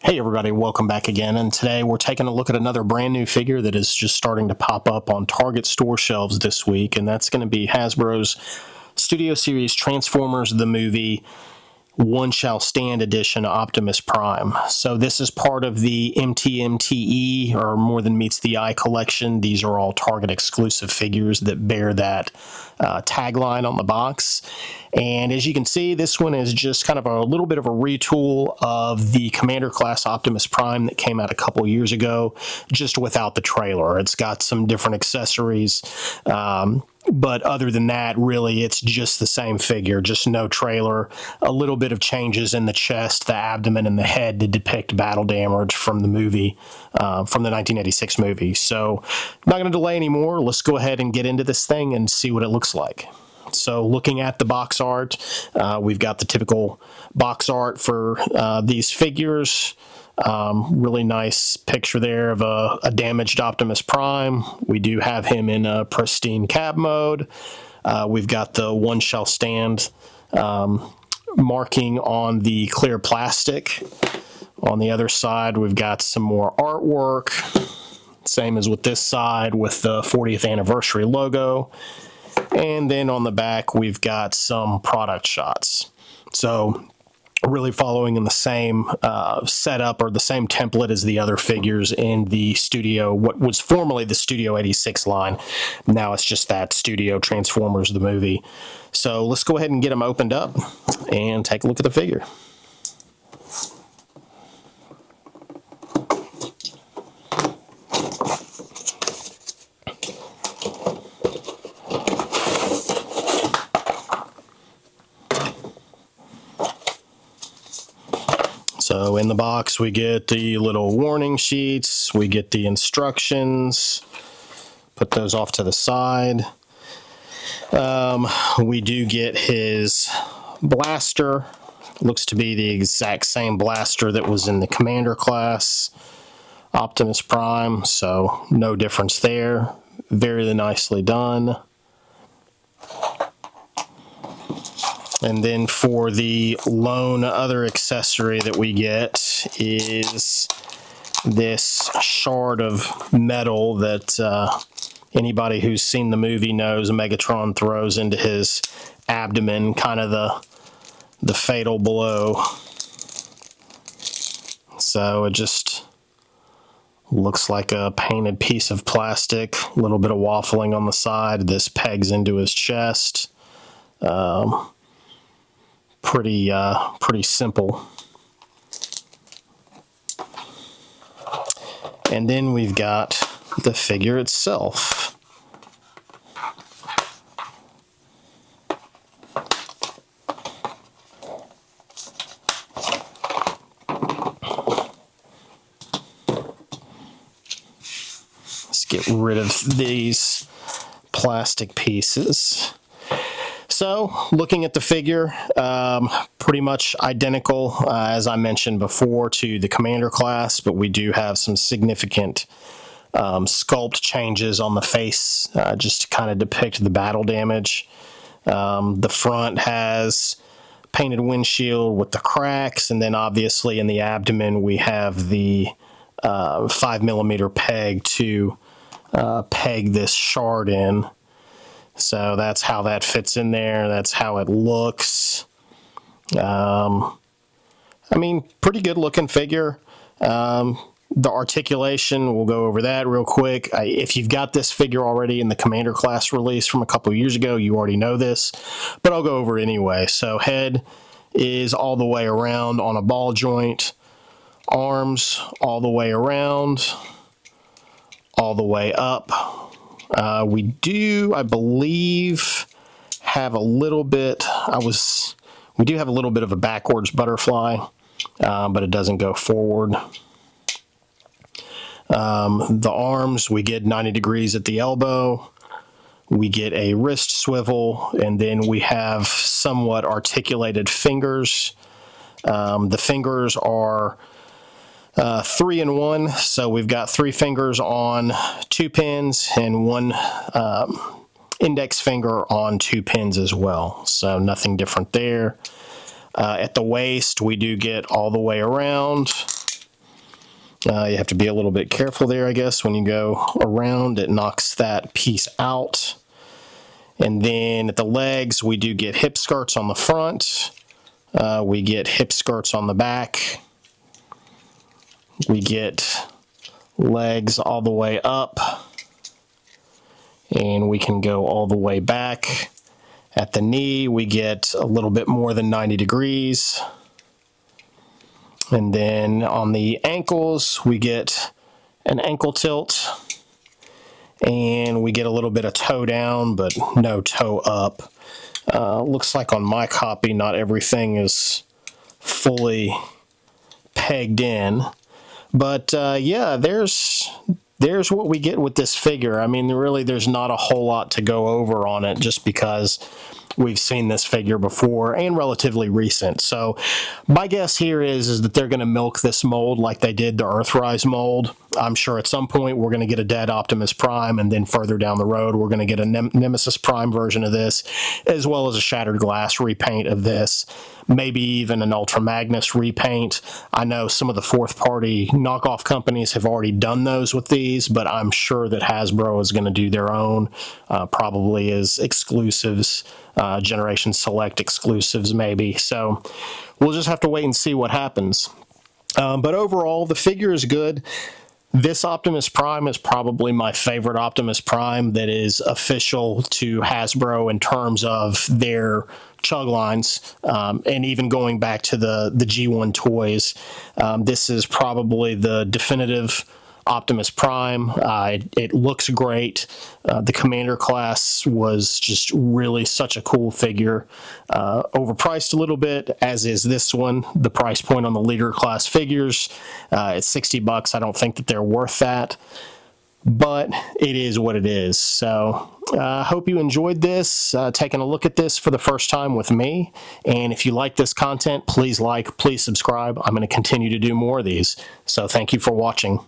Hey everybody, welcome back again, and today we're taking a look at another brand new figure that is just starting to pop up on Target store shelves this week, and that's going to be Hasbro's Studio Series Transformers the Movie One Shall Stand Edition Optimus Prime. So this is part of the MTMTE, or More Than Meets the Eye collection. These are all Target exclusive figures that bear that tagline on the box. And as you can see, this one is just kind of a little bit of a retool of the Commander Class Optimus Prime that came out a couple years ago, just without the trailer. It's got some different accessories, but other than that, really, it's just the same figure, just no trailer. A little bit of changes in the chest, the abdomen, and the head to depict battle damage from the movie, from the 1986 movie. So, I'm not going to delay anymore. Let's go ahead and get into this thing and see what it looks like. So looking at the box art, we've got the typical box art for these figures. Really nice picture there of a damaged Optimus Prime. We do have him in a pristine cab mode. We've got the One Shall Stand marking on the clear plastic. On the other side, we've got some more artwork. Same as with this side with the 40th anniversary logo. And then on the back, we've got some product shots. So really following in the same setup or the same template as the other figures in the Studio, what was formerly the Studio 86 line. Now it's just that Studio Transformers the Movie. So let's go ahead and get them opened up and take a look at the figure. So in the box, we get the little warning sheets, we get the instructions, put those off to the side. We do get his blaster. Looks to be the exact same blaster that was in the Commander class Optimus Prime, so no difference there. Very nicely done. And then for the lone other accessory that we get is this shard of metal that anybody who's seen the movie knows Megatron throws into his abdomen, kind of the fatal blow. So it just looks like a painted piece of plastic, a little bit of waffling on the side. This pegs into his chest. Pretty simple. And then we've got the figure itself. Let's get rid of these plastic pieces. So, looking at the figure, pretty much identical, as I mentioned before, to the Commander class, but we do have some significant sculpt changes on the face, just to kind of depict the battle damage. The front has painted windshield with the cracks, and then obviously in the abdomen we have the 5mm peg to peg this shard in. So that's how that fits in there. That's how it looks. I mean, pretty good looking figure. The articulation, we'll go over that real quick. If you've got this figure already in the Commander class release from a couple of years ago, you already know this, but I'll go over it anyway. So head is all the way around on a ball joint. Arms all the way around, all the way up. We do, I believe, have a little bit, we do have a little bit of a backwards butterfly, but it doesn't go forward. The arms, we get 90 degrees at the elbow. We get a wrist swivel, and then we have somewhat articulated fingers. The fingers are 3-in-1, so we've got 3 fingers on 2 pins and 1 index finger on 2 pins as well, so nothing different there. At the waist, we do get all the way around, You have to be a little bit careful there, I guess. When you go around, it knocks that piece out. And then at the legs, we do get hip skirts on the front. We get hip skirts on the back. We get legs all the way up. And we can go all the way back. At the knee, we get a little bit more than 90 degrees. And then on the ankles, we get an ankle tilt. And we get a little bit of toe down, but no toe up. Looks like on my copy, not everything is fully pegged in. But yeah, there's what we get with this figure. I mean, really, there's not a whole lot to go over on it just because we've seen this figure before and relatively recent. So my guess here is that they're going to milk this mold like they did the Earthrise mold. I'm sure at some point we're going to get a dead Optimus Prime, and then further down the road we're going to get a Nemesis Prime version of this, as well as a Shattered Glass repaint of this. Maybe even an Ultra Magnus repaint. I know some of the fourth-party knockoff companies have already done those with these, but I'm sure that Hasbro is going to do their own, probably as exclusives, Generation Select exclusives maybe. So we'll just have to wait and see what happens. But overall, the figure is good. This Optimus Prime is probably my favorite Optimus Prime that is official to Hasbro in terms of their chug lines, and even going back to the G1 toys. This is probably the definitive Optimus Prime. It looks great. The Commander class was just really such a cool figure. Overpriced a little bit, as is this one. The price point on the Leader class figures, it's $60. I don't think that they're worth that, but it is what it is. So I hope you enjoyed this, taking a look at this for the first time with me. And if you like this content, please like, please subscribe. I'm going to continue to do more of these. So thank you for watching.